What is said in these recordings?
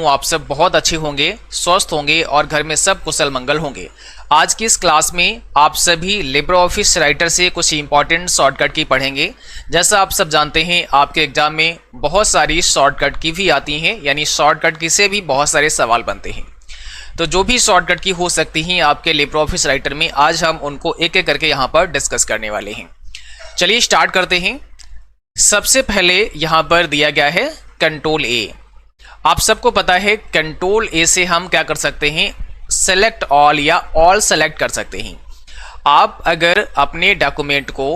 हूँ आप सब बहुत अच्छे होंगे, स्वस्थ होंगे और घर में सब कुशल मंगल होंगे। आज की इस क्लास में आप सभी लिब्रे ऑफिस राइटर से कुछ इंपॉर्टेंट शॉर्टकट की पढ़ेंगे। जैसा आप सब जानते हैं आपके एग्जाम में बहुत सारी शॉर्टकट की भी आती हैं, यानी शॉर्टकट की से भी बहुत सारे सवाल बनते हैं। तो जो भी शॉर्टकट की हो सकती हैं आपके लिब्रे ऑफिस राइटर में, आज हम उनको एक एक करके यहाँ पर डिस्कस करने वाले हैं। चलिए स्टार्ट करते हैं। सबसे पहले यहाँ पर दिया गया है कंट्रोल ए। आप सबको पता है कंट्रोल ए से हम क्या कर सकते हैं, सेलेक्ट ऑल या ऑल सेलेक्ट कर सकते हैं। आप अगर अपने डॉक्यूमेंट को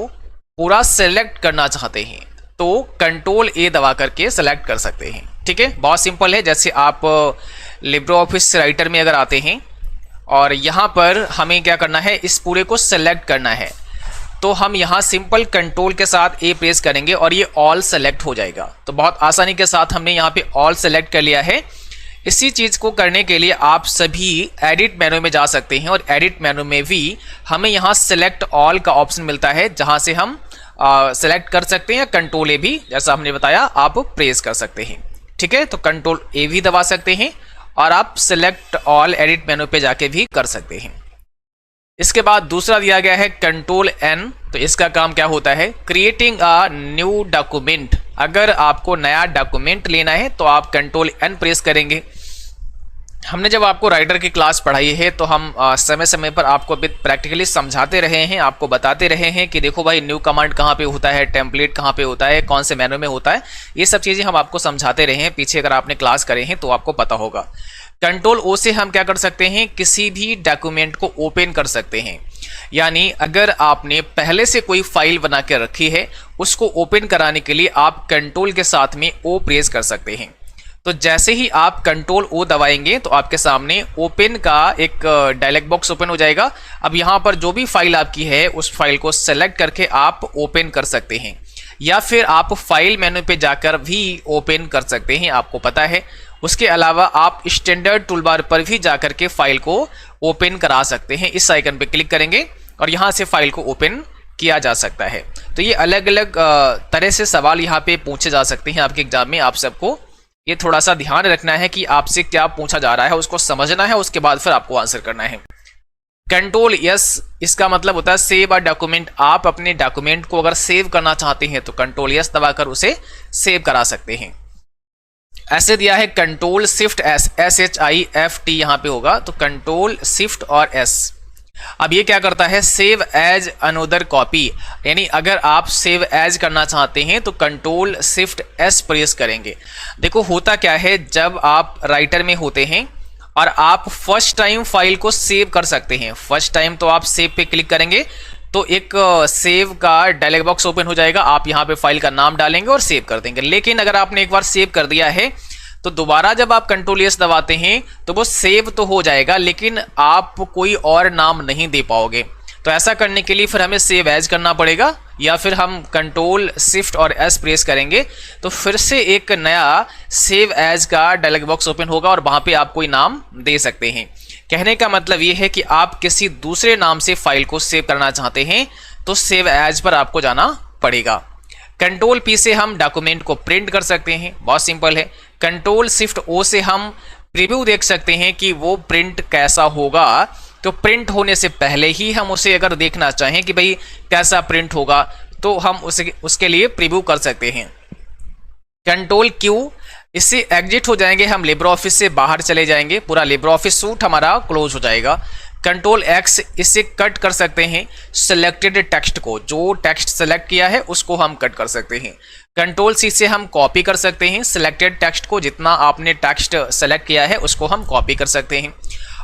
पूरा सेलेक्ट करना चाहते हैं तो कंट्रोल ए दबा करके सेलेक्ट कर सकते हैं। ठीक है, बहुत सिंपल है। जैसे आप लिब्रे ऑफिस राइटर में अगर आते हैं और यहाँ पर हमें क्या करना है, इस पूरे को सेलेक्ट करना है, तो हम यहाँ सिंपल कंट्रोल के साथ ए प्रेस करेंगे और ये ऑल सेलेक्ट हो जाएगा। तो बहुत आसानी के साथ हमने यहाँ पे ऑल सेलेक्ट कर लिया है। इसी चीज़ को करने के लिए आप सभी एडिट मेनू में जा सकते हैं और एडिट मेनू में भी हमें यहाँ सेलेक्ट ऑल का ऑप्शन मिलता है, जहाँ से हम सेलेक्ट कर सकते हैं। कंट्रोल ए भी जैसा हमने बताया आप प्रेस कर सकते हैं। ठीक है, तो कंट्रोल ए भी दबा सकते हैं और आप सेलेक्ट ऑल एडिट मेनू पे जाके भी कर सकते हैं। इसके बाद दूसरा दिया गया है कंट्रोल एन। तो इसका काम क्या होता है, क्रिएटिंग अ न्यू डॉक्यूमेंट। अगर आपको नया डॉक्यूमेंट लेना है तो आप कंट्रोल एन प्रेस करेंगे। हमने जब आपको राइटर की क्लास पढ़ाई है तो हम समय समय पर आपको प्रैक्टिकली समझाते रहे हैं, आपको बताते रहे हैं कि देखो भाई न्यू कमांड कहाँ पे होता है, टेम्पलेट कहाँ पे होता है, कौन से मेनू में होता है। ये सब चीज़ें हम आपको समझाते रहे हैं, पीछे अगर आपने क्लास करे हैं तो आपको पता होगा। कंट्रोल ओ से हम क्या कर सकते हैं, किसी भी डॉक्यूमेंट को ओपन कर सकते हैं। यानी अगर आपने पहले से कोई फाइल बना के रखी है उसको ओपन कराने के लिए आप कंट्रोल के साथ में ओ प्रेस कर सकते हैं। तो जैसे ही आप कंट्रोल ओ दबाएंगे तो आपके सामने ओपन का एक डायलॉग बॉक्स ओपन हो जाएगा। अब यहाँ पर जो भी फाइल आपकी है उस फाइल को सेलेक्ट करके आप ओपन कर सकते हैं, या फिर आप फाइल मेनू पे जाकर भी ओपन कर सकते हैं, आपको पता है। उसके अलावा आप स्टैंडर्ड टूलबार पर भी जाकर के फाइल को ओपन करा सकते हैं। इस आइकन पे क्लिक करेंगे और यहाँ से फाइल को ओपन किया जा सकता है। तो ये अलग अलग तरह से सवाल यहाँ पे पूछे जा सकते हैं आपके एग्जाम में। आप सबको ये थोड़ा सा ध्यान रखना है कि आपसे क्या पूछा जा रहा है, उसको समझना है, उसके बाद फिर आपको आंसर करना है। कंट्रोल यस, इसका मतलब होता है सेव अ डॉक्यूमेंट। आप अपने डॉक्यूमेंट को अगर सेव करना चाहते हैं तो कंट्रोल यस दबाकर उसे सेव करा सकते हैं। ऐसे दिया है कंट्रोल शिफ्ट एस, SHIFT यहाँ पे होगा, तो कंट्रोल शिफ्ट और एस। अब ये क्या करता है, सेव एज अनदर कॉपी। यानी अगर आप सेव एज करना चाहते हैं तो कंट्रोल शिफ्ट एस प्रेस करेंगे। देखो होता क्या है, जब आप राइटर में होते हैं और आप फर्स्ट टाइम फाइल को सेव कर सकते हैं। फर्स्ट टाइम तो आप सेव पे क्लिक करेंगे तो एक सेव का डायलॉग बॉक्स ओपन हो जाएगा। आप यहाँ पे फाइल का नाम डालेंगे और सेव कर देंगे। लेकिन अगर आपने एक बार सेव कर दिया है तो दोबारा जब आप कंट्रोल एस दबाते हैं तो वो सेव तो हो जाएगा, लेकिन आप कोई और नाम नहीं दे पाओगे। तो ऐसा करने के लिए फिर हमें सेव एज करना पड़ेगा, या फिर हम कंट्रोल शिफ्ट और एस प्रेस करेंगे तो फिर से एक नया सेव एज का डायलॉग बॉक्स ओपन होगा और वहाँ पे आप कोई नाम दे सकते हैं। कहने का मतलब ये है कि आप किसी दूसरे नाम से फाइल को सेव करना चाहते हैं तो सेव एज पर आपको जाना पड़ेगा। कंट्रोल पी से हम डॉक्यूमेंट को प्रिंट कर सकते हैं, बहुत सिंपल है। कंट्रोल शिफ्ट ओ से हम प्रीव्यू देख सकते हैं कि वो प्रिंट कैसा होगा। तो प्रिंट होने से पहले ही हम उसे अगर देखना चाहें कि भाई कैसा प्रिंट होगा तो हम उसके लिए प्रीव्यू कर सकते हैं। कंट्रोल क्यू, इससे एग्जिट हो जाएंगे, हम लिब्रे ऑफिस से बाहर चले जाएंगे, पूरा लिब्रे ऑफिस सूट हमारा क्लोज हो जाएगा। कंट्रोल एक्स, इससे कट कर सकते हैं सिलेक्टेड टेक्स्ट को, जो टेक्स्ट सेलेक्ट किया है उसको हम कट कर सकते हैं। कंट्रोल सी से हम कॉपी कर सकते हैं सिलेक्टेड टेक्स्ट को, जितना आपने टेक्स्ट सेलेक्ट किया है उसको हम कॉपी कर सकते हैं।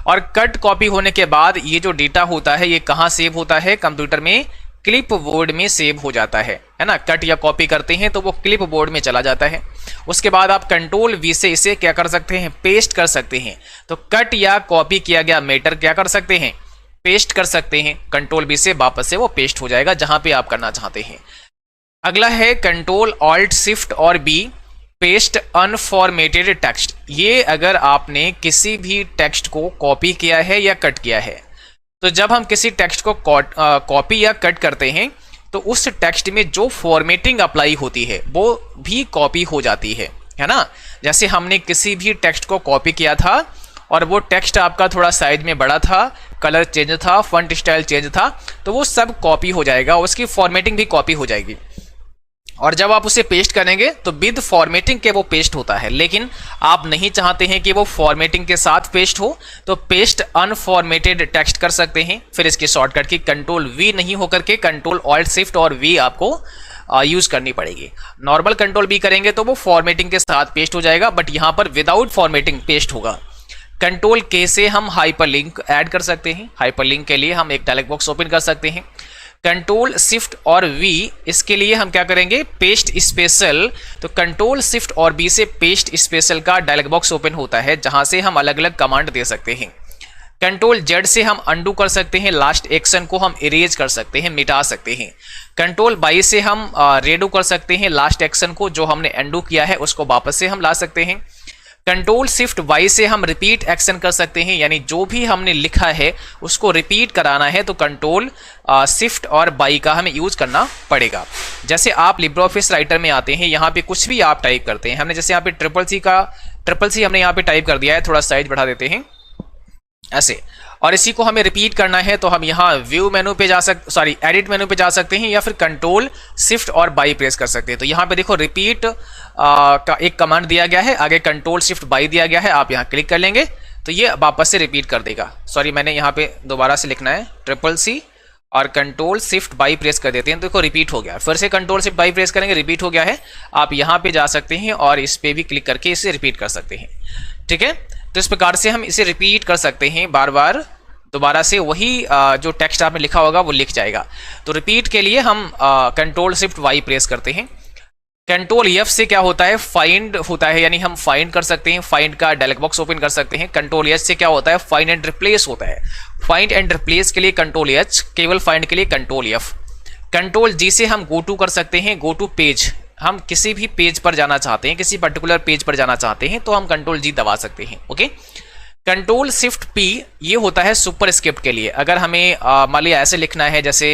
और कट कॉपी होने के बाद ये जो डेटा होता है ये कहाँ सेव होता है, कंप्यूटर में क्लिप बोर्ड में सेव हो जाता है ना। कट या कॉपी करते हैं तो वो क्लिप बोर्ड में चला जाता है। उसके बाद आप कंट्रोल वी से इसे क्या कर सकते हैं, पेस्ट कर सकते हैं। तो कट या कॉपी किया गया मैटर क्या कर सकते हैं, पेस्ट कर सकते हैं। कंट्रोल बी से वापस से वो पेस्ट हो जाएगा जहां पे आप करना चाहते हैं। अगला है कंट्रोल ऑल्ट शिफ्ट और बी, पेस्ट अनफॉर्मेटेड टेक्स्ट। ये अगर आपने किसी भी टेक्स्ट को कॉपी किया है या कट किया है, तो जब हम किसी टेक्स्ट को कॉपी या कट करते हैं तो उस टेक्स्ट में जो फॉर्मेटिंग अप्लाई होती है वो भी कॉपी हो जाती है ना। जैसे हमने किसी भी टेक्स्ट को कॉपी किया था और वो टेक्स्ट आपका थोड़ा साइज में बड़ा था, कलर चेंज था, फॉन्ट स्टाइल चेंज था, तो वो सब कॉपी हो जाएगा, उसकी फॉर्मेटिंग भी कॉपी हो जाएगी। और जब आप उसे पेस्ट करेंगे तो विद फॉर्मेटिंग के वो पेस्ट होता है, लेकिन आप नहीं चाहते हैं कि वो फॉर्मेटिंग के साथ पेस्ट हो, तो पेस्ट अनफॉर्मेटेड टेक्स्ट कर सकते हैं। फिर इसकी शॉर्टकट की कंट्रोल वी नहीं होकर के कंट्रोल ऑल्ट शिफ्ट और वी आपको यूज करनी पड़ेगी। नॉर्मल कंट्रोल बी करेंगे तो वो फॉर्मेटिंग के साथ पेस्ट हो जाएगा, बट यहां पर विदाउट फॉर्मेटिंग पेस्ट होगा। कंट्रोल के से हम हाइपरलिंक ऐड कर सकते हैं। हाइपरलिंक के लिए हम एक डायलॉग बॉक्स ओपन कर सकते हैं। कंट्रोल शिफ्ट और वी, इसके लिए हम क्या करेंगे, पेस्ट स्पेशल। तो कंट्रोल शिफ्ट और बी से पेस्ट स्पेशल का डायलॉग बॉक्स ओपन होता है, जहां से हम अलग अलग कमांड दे सकते हैं। कंट्रोल जेड से हम अंडू कर सकते हैं, लास्ट एक्शन को हम इरेज कर सकते हैं, मिटा सकते हैं। कंट्रोल बाई से हम रेडो कर सकते हैं, लास्ट एक्शन को जो हमने अंडू किया है उसको वापस से हम ला सकते हैं। कंट्रोल शिफ्ट वाई से हम रिपीट एक्शन कर सकते हैं, यानी जो भी हमने लिखा है उसको रिपीट कराना है तो कंट्रोल शिफ्ट और वाई का हमें यूज करना पड़ेगा। जैसे आप लिब्रे ऑफिस राइटर में आते हैं, यहाँ पे कुछ भी आप टाइप करते हैं, हमने जैसे यहाँ पे ट्रिपल सी हमने यहाँ पे टाइप कर दिया है, थोड़ा साइज बढ़ा देते हैं ऐसे, और इसी को हमें रिपीट करना है तो हम यहाँ व्यू मेनू पे एडिट मेनू पे जा सकते हैं, या फिर कंट्रोल शिफ्ट और बाई प्रेस कर सकते हैं। तो यहाँ पे देखो रिपीट का एक कमांड दिया गया है, आगे कंट्रोल शिफ्ट बाई दिया गया है, आप यहाँ क्लिक कर लेंगे तो ये वापस से रिपीट कर देगा। मैंने यहाँ पे दोबारा से लिखना है, ट्रिपल सी और कंट्रोल शिफ्ट बाई प्रेस कर देते हैं, तो देखो रिपीट हो गया। फिर से कंट्रोल शिफ्ट बाई प्रेस करेंगे, रिपीट हो गया है। आप यहाँ पे जा सकते हैं और इस पे भी क्लिक करके इसे रिपीट कर सकते हैं, ठीक है। तो इस प्रकार से हम इसे रिपीट कर सकते हैं बार बार, दोबारा से वही जो टेक्स्ट आपने लिखा होगा वो लिख जाएगा। तो रिपीट के लिए हम कंट्रोल शिफ्ट वाई प्रेस करते हैं। कंट्रोल एफ से क्या होता है, फाइंड होता है, यानी हम फाइंड कर सकते हैं, फाइंड का डायलॉग बॉक्स ओपन कर सकते हैं। कंट्रोल एच से क्या होता है, फाइंड एंड रिप्लेस होता है। फाइंड एंड रिप्लेस के लिए कंट्रोल एच, केवल फाइंड के लिए कंट्रोल एफ। कंट्रोल जी से हम गो टू कर सकते हैं, गो टू पेज, हम किसी भी पेज पर जाना चाहते हैं, किसी पर्टिकुलर पेज पर जाना चाहते हैं तो हम कंट्रोल जी दबा सकते हैं, ओके। कंट्रोल शिफ्ट पी ये होता है सुपर स्क्रिप्ट के लिए। अगर हमें मान लिया ऐसे लिखना है जैसे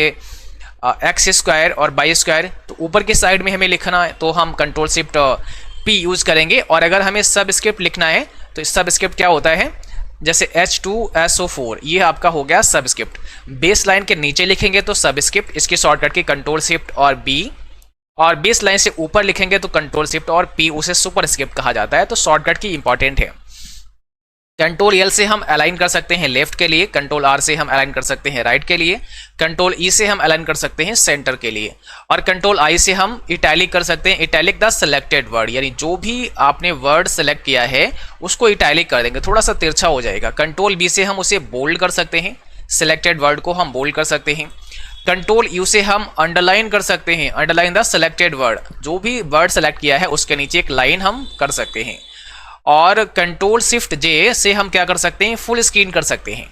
एक्स स्क्वायर और बाई स्क्वायर, तो ऊपर के साइड में हमें लिखना है तो हम कंट्रोल शिफ्ट पी यूज करेंगे। और अगर हमें सब स्क्रिप्ट लिखना है तो सब स्क्रिप्ट क्या होता है, जैसे H2SO4 ये आपका हो गया सब स्क्रिप्ट। बेस लाइन के नीचे लिखेंगे तो सब स्क्रिप्ट, इसकी शॉर्टकट की कंट्रोल शिफ्ट और बी, और बेस लाइन से ऊपर लिखेंगे तो कंट्रोल शिफ्ट और पी, उसे सुपर स्क्रिप्ट कहा जाता है। तो शॉर्टकट की इंपॉर्टेंट है। कंट्रोल एल से हम अलाइन कर सकते हैं लेफ्ट के लिए, कंट्रोल आर से हम अलाइन कर सकते हैं राइट के लिए, कंट्रोल ई से हम अलाइन कर सकते हैं सेंटर के लिए, और कंट्रोल आई से हम इटैलिक कर सकते हैं। इटैलिक द सिलेक्टेड वर्ड, यानी जो भी आपने वर्ड सेलेक्ट किया है उसको इटैलिक कर देंगे, थोड़ा सा तिरछा हो जाएगा। कंट्रोल बी से हम उसे बोल्ड कर सकते हैं, सिलेक्टेड वर्ड को हम बोल्ड कर सकते हैं। कंट्रोल यू से हम अंडरलाइन कर सकते हैं, अंडरलाइन द सिलेक्टेड वर्ड, जो भी वर्ड सेलेक्ट किया है उसके नीचे एक लाइन हम कर सकते हैं। और कंट्रोल शिफ्ट जे से हम क्या कर सकते हैं, फुल स्क्रीन कर सकते हैं,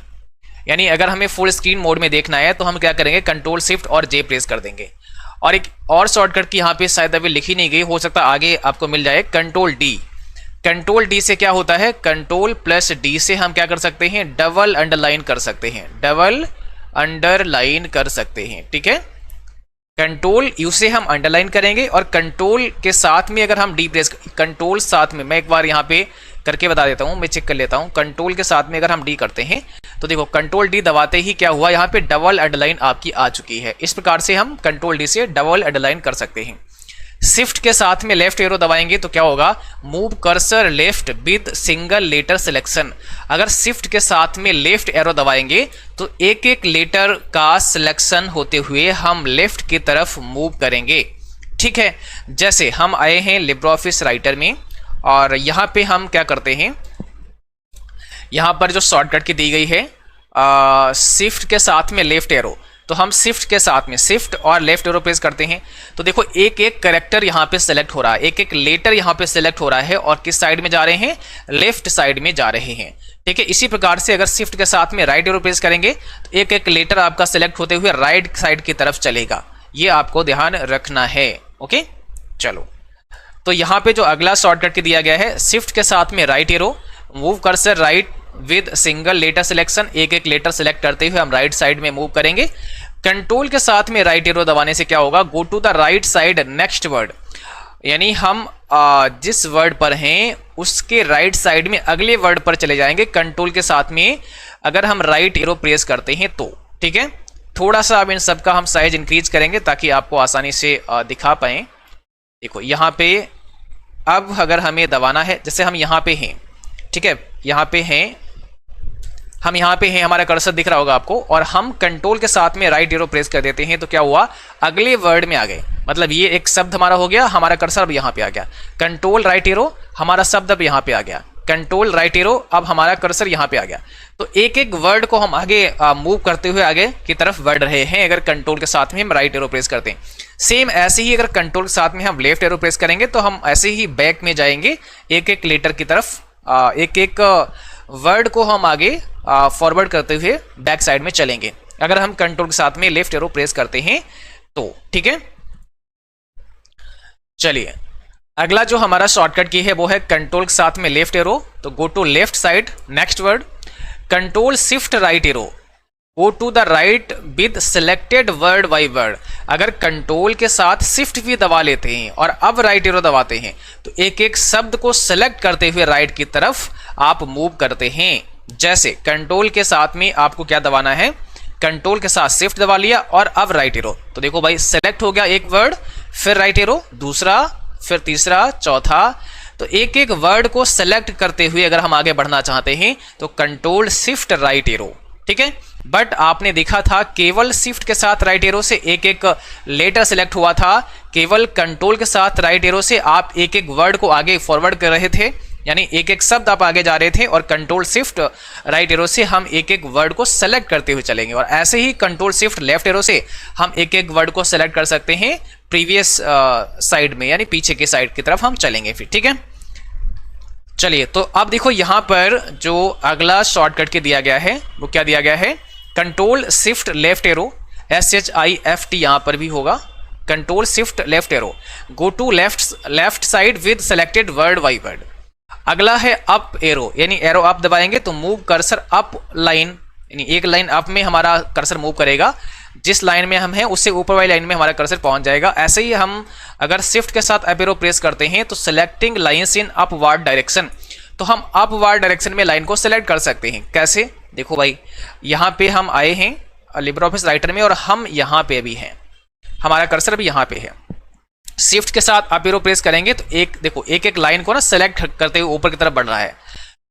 यानी अगर हमें फुल स्क्रीन मोड में देखना है तो हम क्या करेंगे, कंट्रोल शिफ्ट और जे प्रेस कर देंगे। और एक और शॉर्टकट की यहाँ पे शायद अभी लिखी नहीं गई, हो सकता है आगे आपको मिल जाए, कंट्रोल डी। कंट्रोल डी से क्या होता है, कंट्रोल प्लस डी से हम क्या कर सकते हैं, डबल अंडरलाइन कर सकते हैं, डबल अंडरलाइन कर सकते हैं, ठीक है। कंट्रोल यू से हम अंडरलाइन करेंगे, और कंट्रोल के साथ में अगर हम डी प्रेस, कंट्रोल साथ में, मैं एक बार यहाँ पे करके बता देता हूँ, मैं चेक कर लेता हूँ। कंट्रोल के साथ में अगर हम डी करते हैं तो देखो कंट्रोल डी दबाते ही क्या हुआ, यहाँ पे डबल अंडरलाइन आपकी आ चुकी है। इस प्रकार से हम कंट्रोल डी से डबल अंडरलाइन कर सकते हैं। शिफ्ट के साथ में लेफ्ट एरो दबाएंगे तो क्या होगा, move cursor left with single letter selection. अगर शिफ्ट के साथ में लेफ्ट एरो दबाएंगे तो एक एक लेटर का सिलेक्शन होते हुए हम लेफ्ट की तरफ मूव करेंगे, ठीक है। जैसे हम आए हैं लिब्रे ऑफिस राइटर में, और यहाँ पे हम क्या करते हैं, यहाँ पर जो शॉर्टकट की दी गई है शिफ्ट के साथ में लेफ्ट एरो, तो हम शिफ्ट के साथ में शिफ्ट और लेफ्ट एरो प्रेस करते हैं तो देखो एक एक कैरेक्टर यहाँ पे सेलेक्ट हो रहा है, एक एक लेटर यहाँ पे सेलेक्ट हो रहा है, और किस साइड में जा रहे हैं, लेफ्ट साइड में जा रहे हैं, ठीक है। इसी प्रकार से अगर शिफ्ट के साथ में राइट एरो प्रेस करेंगे तो एक एक लेटर आपका सेलेक्ट होते हुए राइट साइड की तरफ चलेगा, ये आपको ध्यान रखना है, ओके। चलो, तो यहाँ पे जो अगला शॉर्टकट की दिया गया है, शिफ्ट के साथ में right arrow, move cursor right with single letter selection, एक एक लेटर सेलेक्ट करते हुए हम राइट साइड में मूव करेंगे। कंट्रोल के साथ में राइट एरो दबाने से क्या होगा, go to the right side next word, यानी हम जिस वर्ड पर हैं उसके राइट साइड में अगले वर्ड पर चले जाएंगे कंट्रोल के साथ में अगर हम राइट एरो प्रेस करते हैं तो। ठीक है, थोड़ा सा अब इन सब का हम साइज इंक्रीज करेंगे ताकि आपको आसानी से दिखा पाए। देखो यहाँ पे अब अगर हमें दबाना है, जैसे हम यहाँ पे हैं, ठीक है, यहाँ पे हैं, हम यहाँ पे हैं, हमारा कर्सर दिख रहा होगा आपको, और हम कंट्रोल के साथ में राइट एरो प्रेस कर देते हैं तो क्या हुआ, अगले वर्ड में आ गए। मतलब ये एक शब्द हमारा हो गया, हमारा कर्सर अब यहाँ पे आ गया। कंट्रोल राइट एरो, हमारा शब्द अब यहाँ पे आ गया। कंट्रोल राइट एरो, अब हमारा कर्सर यहाँ पे आ गया। तो एक एक वर्ड को हम आगे मूव करते हुए आगे की तरफ बढ़ रहे हैं अगर कंट्रोल के साथ में हम राइट एरो प्रेस करते हैं। सेम ऐसे ही अगर कंट्रोल के साथ में हम लेफ्ट एरो प्रेस करेंगे तो हम ऐसे ही बैक में जाएंगे, एक एक लेटर की तरफ, एक एक वर्ड को हम आगे फॉरवर्ड करते हुए बैक साइड में चलेंगे अगर हम कंट्रोल के साथ में लेफ्ट एरो प्रेस करते हैं तो। ठीक है, चलिए अगला जो हमारा शॉर्टकट की है वो है कंट्रोल के साथ में लेफ्ट एरो, तो go to left side, next word, control shift right arrow, go to the right with selected word by word. अगर कंट्रोल के साथ शिफ्ट भी दबा लेते हैं और अब राइट एरो दबाते हैं तो एक एक शब्द को सेलेक्ट करते हुए राइट की तरफ आप मूव करते हैं। जैसे कंट्रोल के साथ में आपको क्या दबाना है, कंट्रोल के साथ शिफ्ट दबा लिया और अब राइट एरो, तो देखो भाई सेलेक्ट हो गया एक वर्ड, फिर राइट एरो, दूसरा, फिर तीसरा, चौथा। तो एक एक वर्ड को सेलेक्ट करते हुए अगर हम आगे बढ़ना चाहते हैं तो कंट्रोल शिफ्ट राइट एरो। ठीक है, बट आपने देखा था केवल शिफ्ट के साथ राइट एरो से एक एक लेटर सेलेक्ट हुआ था, केवल कंट्रोल के साथ राइट एरो से आप एक एक वर्ड को आगे फॉरवर्ड कर रहे थे, यानी एक एक शब्द आप आगे जा रहे थे, और कंट्रोल शिफ्ट राइट एरो से हम एक एक वर्ड को सेलेक्ट करते हुए चलेंगे। और ऐसे ही कंट्रोल शिफ्ट लेफ्ट एरो से हम एक एक वर्ड को सेलेक्ट कर सकते हैं प्रीवियस साइड में, यानी पीछे के साइड की तरफ हम चलेंगे फिर। ठीक है, चलिए तो अब देखो यहाँ पर जो अगला शॉर्टकट के दिया गया है वो क्या दिया गया है, control shift left arrow, SHIFT यहाँ पर भी होगा, control shift left arrow, go to left side with selected word by word. अगला है अप एरो, यानी एरो अप दबाएंगे तो मूव कर्सर अप लाइन, यानी एक लाइन अप में हमारा कर्सर मूव करेगा, जिस लाइन में हम हैं उससे ऊपर वाली लाइन में हमारा कर्सर पहुंच जाएगा। ऐसे ही हम अगर शिफ्ट के साथ अप एरो प्रेस करते हैं तो selecting lines in upward direction, तो हम अपवर्ड डायरेक्शन में लाइन को सेलेक्ट कर सकते हैं। कैसे, देखो भाई यहाँ पे हम आए हैं लिब्रे ऑफिस राइटर में और हम यहाँ पे भी हैं, हमारा कर्सर भी यहाँ पे है। शिफ्ट के साथ अप एरो प्रेस करेंगे तो एक देखो एक एक लाइन को ना सेलेक्ट करते हुए ऊपर की तरफ बढ़ रहा है,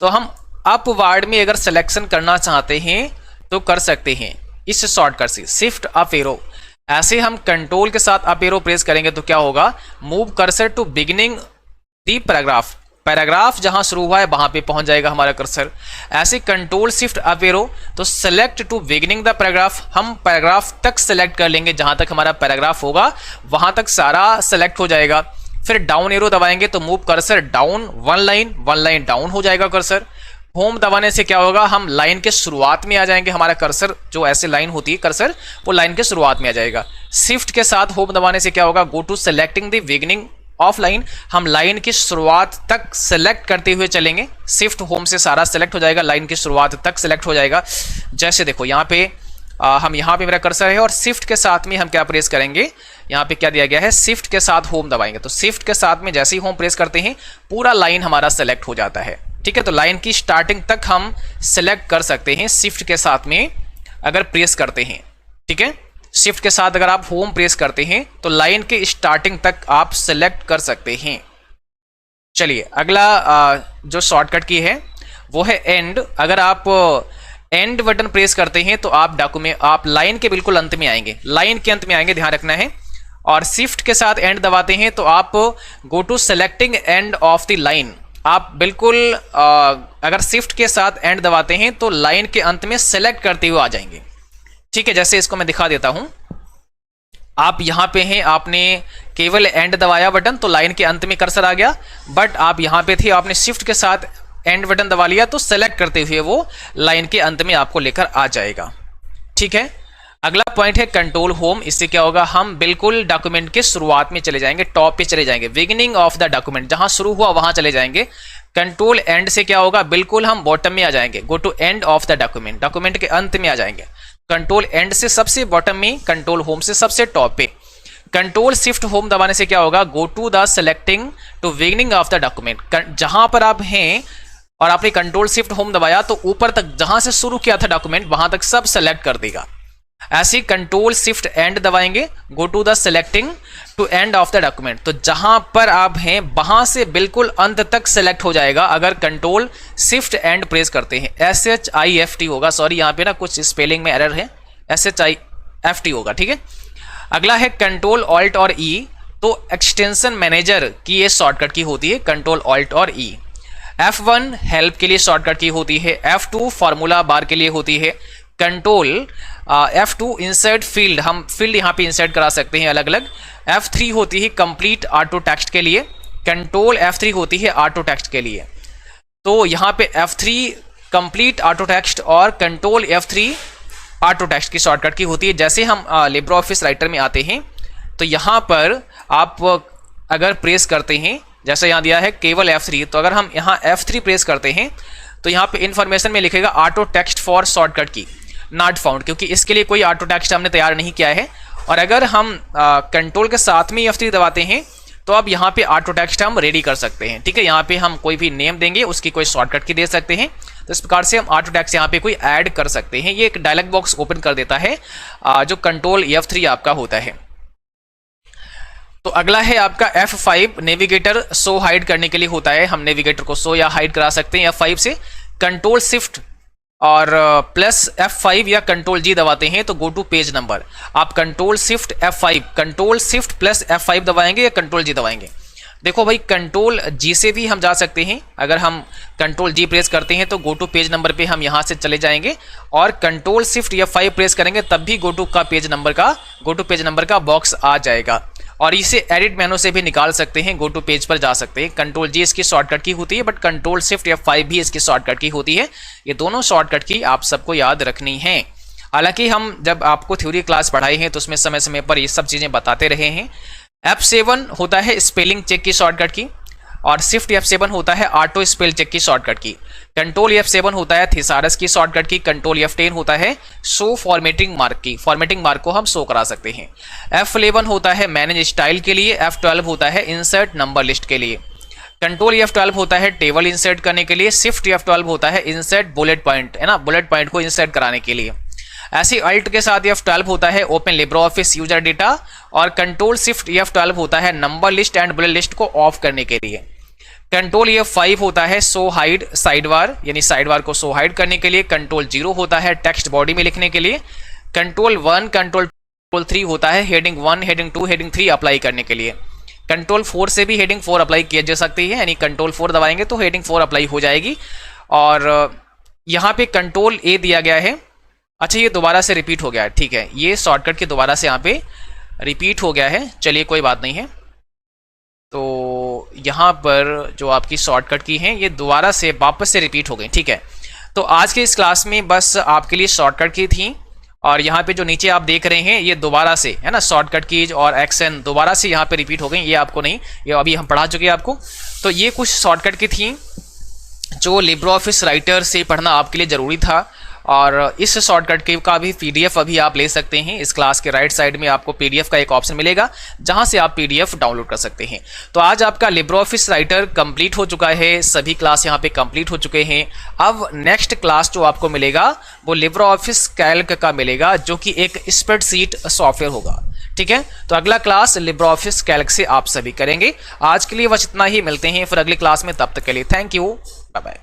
तो हम अपवर्ड में अगर सिलेक्शन करना चाहते हैं तो कर सकते हैं इस शॉर्टकट से, शिफ्ट अप एरो। ऐसे हम कंट्रोल के साथ अप एरो प्रेस करेंगे तो क्या होगा, move cursor to beginning the paragraph, paragraph जहां शुरू हुआ है वहां पे पहुंच जाएगा हमारा कर्सर। ऐसे कंट्रोल शिफ्ट अप एरो तो select to beginning the paragraph, हम पैराग्राफ तक सेलेक्ट कर लेंगे, जहां तक हमारा पैराग्राफ होगा वहां तक सारा सेलेक्ट हो जाएगा। फिर डाउन एरो दबाएंगे तो move cursor down, one line down हो जाएगा कर्सर। होम दबाने से क्या होगा, हम लाइन के शुरुआत में आ जाएंगे, हमारा कर्सर जो ऐसे लाइन होती है कर्सर वो लाइन के शुरुआत में आ जाएगा। शिफ्ट के साथ होम दबाने से क्या होगा, go to selecting the beginning of line, हम लाइन की शुरुआत तक सेलेक्ट करते हुए चलेंगे। शिफ्ट होम से सारा सेलेक्ट हो जाएगा, लाइन की शुरुआत तक सेलेक्ट हो जाएगा। जैसे देखो यहाँ पे हम यहाँ पे मेरा कर्सर है और शिफ्ट के साथ में हम क्या प्रेस करेंगे, यहाँ पे क्या दिया गया है, शिफ्ट के साथ होम दबाएंगे तो शिफ्ट के साथ में जैसे ही होम प्रेस करते हैं पूरा लाइन हमारा सेलेक्ट हो जाता है। ठीक है, तो लाइन की स्टार्टिंग तक हम सेलेक्ट कर सकते हैं शिफ्ट के साथ में अगर प्रेस करते हैं। ठीक है, शिफ्ट के साथ अगर आप होम प्रेस करते हैं तो लाइन के स्टार्टिंग तक आप सेलेक्ट कर सकते हैं। चलिए अगला जो शॉर्टकट की है वो है एंड। अगर आप एंड बटन प्रेस करते हैं तो आप लाइन के बिल्कुल अंत में आएंगे, लाइन के अंत में आएंगे, ध्यान रखना है। और शिफ्ट के साथ एंड दबाते हैं तो आप go to selecting end of the line, आप बिल्कुल अगर शिफ्ट के साथ एंड दबाते हैं तो लाइन के अंत में सेलेक्ट करते हुए आ जाएंगे। ठीक है, जैसे इसको मैं दिखा देता हूं, आप यहां पे हैं, आपने केवल एंड दबाया बटन तो लाइन के अंत में कर्सर आ गया, बट आप यहां पे थे, आपने शिफ्ट के साथ एंड बटन दबा लिया तो सेलेक्ट करते हुए वो लाइन के अंत में आपको लेकर आ जाएगा। ठीक है, अगला पॉइंट है कंट्रोल होम। इससे क्या होगा, हम बिल्कुल डॉक्यूमेंट के शुरुआत में चले जाएंगे, टॉप पे चले जाएंगे, बिगिनिंग ऑफ द डॉक्यूमेंट, जहां शुरू हुआ वहां चले जाएंगे। कंट्रोल एंड से क्या होगा, बिल्कुल हम बॉटम में आ जाएंगे, go to end of the document, document के अंत में आ जाएंगे। कंट्रोल एंड से सबसे बॉटम में, कंट्रोल होम से सबसे टॉप पे। कंट्रोल शिफ्ट होम दबाने से क्या होगा, go to the selecting to beginning of the document. जहां पर आप हैं और आपने कंट्रोल शिफ्ट होम दबाया तो ऊपर तक जहां से शुरू किया था डॉक्यूमेंट वहां तक सब सेलेक्ट कर देगा। ऐसे कंट्रोल शिफ्ट एंड दबाएंगे, go to the selecting to end of the document, तो जहां पर आप हैं वहां से बिल्कुल अंत तक सेलेक्ट हो जाएगा अगर कंट्रोल शिफ्ट एंड प्रेस करते हैं। SHIFT होगा, सॉरी यहाँ पे ना कुछ स्पेलिंग में एरर है, SHIFT होगा, ठीक है। अगला है कंट्रोल ऑल्ट और E, तो एक्सटेंशन मैनेजर की ये शॉर्टकट की होती है कंट्रोल ऑल्ट और E। F1 हेल्प के लिए शॉर्टकट की होती है, F2 फॉर्मूला बार के लिए होती है, कंट्रोल F2 इंसर्ट फील्ड, हम फील्ड यहाँ पे इंसर्ट करा सकते हैं अलग अलग। F3 होती है कंप्लीट ऑटो टेक्स्ट के लिए, कंट्रोल F3 होती है ऑटो टेक्स्ट के लिए। तो यहाँ पे F3 कंप्लीट ऑटो टेक्स्ट और कंट्रोल F3 ऑटो टेक्स्ट की शॉर्टकट की होती है। जैसे हम लिब्रे ऑफिस राइटर में आते हैं तो यहाँ पर आप अगर प्रेस करते हैं, जैसे यहाँ दिया है केवल F3, तो अगर हम यहाँ F3 प्रेस करते हैं तो यहाँ पे इंफॉर्मेशन में लिखेगा ऑटो टेक्स्ट फॉर शॉर्टकट की नॉट फाउंड, क्योंकि इसके लिए कोई ऑटो टेक्स्ट हमने तैयार नहीं किया है। और अगर हम कंट्रोल के साथ में F3 दबाते हैं तो अब यहाँ पे ऑटो टेक्स्ट हम रेडी कर सकते हैं, ठीक है। यहाँ पे हम कोई भी नेम देंगे, उसकी कोई शॉर्टकट की दे सकते हैं, तो इस प्रकार से हम ऑटो टेक्स्ट यहाँ पे कोई ऐड कर सकते हैं। ये एक डायलॉग बॉक्स ओपन कर देता है जो कंट्रोल F3 आपका होता है। तो अगला है आपका F5, नेविगेटर शो हाइड करने के लिए होता है, हम नेविगेटर को शो या हाइड करा सकते हैं F5 से। कंट्रोल शिफ्ट और प्लस F5 या कंट्रोल G दबाते हैं तो गो टू पेज नंबर। आप control shift F5, control shift plus F5 दबाएंगे या कंट्रोल G दबाएंगे। देखो भाई, कंट्रोल G से भी हम जा सकते हैं, अगर हम कंट्रोल G प्रेस करते हैं तो गो टू पेज नंबर पे हम यहाँ से चले जाएंगे, और कंट्रोल शिफ्ट F5 प्रेस करेंगे तब भी गो टू पेज नंबर का बॉक्स आ जाएगा। और इसे एडिट मेनू से भी निकाल सकते हैं, गो टू पेज पर जा सकते हैं। कंट्रोल G इसकी शॉर्टकट की होती है, बट कंट्रोल शिफ्ट F5 भी इसकी शॉर्टकट की होती है। ये दोनों शॉर्टकट की आप सबको याद रखनी है। हालांकि हम जब आपको थ्योरी क्लास पढ़ाई है तो उसमें समय समय पर ये सब चीज़ें बताते रहे हैं। F7 होता है स्पेलिंग चेक की शॉर्टकट की, और शिफ्ट F7 होता है ऑटो स्पेल चेक की शॉर्टकट की। कंट्रोल F7 होता है थिसारस की शॉर्टकट की। कंट्रोल F10 होता है शो फॉर्मेटिंग मार्क की, फॉर्मेटिंग मार्क को हम शो करा सकते हैं। F11 होता है मैनेज स्टाइल के लिए। F12 होता है इंसर्ट नंबर लिस्ट के लिए। कंट्रोल F12 होता है टेबल इंसर्ट करने के लिए। शिफ्ट F12 होता है इंसर्ट बुलेट पॉइंट, है ना, बुलेट पॉइंट को इंसर्ट कराने के लिए। ऐसे अल्ट के साथ F12 होता है open Libre office user data, और कंट्रोल शिफ्ट F12 होता है number list and bullet list को ऑफ करने के लिए। कंट्रोल F5 होता है शो हाइड साइडबार, यानी साइडबार को शो हाइड करने के लिए। कंट्रोल 0 होता है टेक्स्ट बॉडी में लिखने के लिए। कंट्रोल 1 कंट्रोल 3 होता है हेडिंग 1 हेडिंग 2 हेडिंग 3 अप्लाई करने के लिए। कंट्रोल 4 से भी हेडिंग 4 अप्लाई किया जा सकती है, यानी कंट्रोल 4 दबाएंगे तो हेडिंग 4 अप्लाई हो जाएगी। और यहाँ पे कंट्रोल A दिया गया है। अच्छा, ये दोबारा से रिपीट हो गया है, ठीक है, ये शॉर्टकट के दोबारा से यहाँ पे रिपीट हो गया है, चलिए कोई बात नहीं है। तो यहाँ पर जो आपकी शॉर्टकट की हैं ये दोबारा से वापस से रिपीट हो गई, ठीक है। तो आज के इस क्लास में बस आपके लिए शॉर्टकट की थी, और यहाँ पे जो नीचे आप देख रहे हैं ये दोबारा से, है ना, शॉर्टकट कीज और एक्शन दोबारा से यहाँ पे रिपीट हो गई। ये आपको नहीं, ये अभी हम पढ़ा चुके हैं आपको। तो ये कुछ शॉर्टकट की थी जो लिब्रे ऑफिस राइटर से पढ़ना आपके लिए ज़रूरी था, और इस शॉर्टकट के का भी PDF अभी आप ले सकते हैं। इस क्लास के राइट साइड में आपको PDF का एक ऑप्शन मिलेगा जहां से आप PDF डाउनलोड कर सकते हैं। तो आज आपका लिब्रे ऑफिस राइटर कंप्लीट हो चुका है, सभी क्लास यहां पे कंप्लीट हो चुके हैं। अब नेक्स्ट क्लास जो आपको मिलेगा वो लिब्रे ऑफिस कैल्क का मिलेगा, जो कि एक स्प्रेडशीट सॉफ्टवेयर होगा, ठीक है। तो अगला क्लास लिब्रे ऑफिस कैल्क से आप सभी करेंगे। आज के लिए बस इतना ही, मिलते हैं फिर अगली क्लास में, तब तक के लिए थैंक यू, बाय बाय।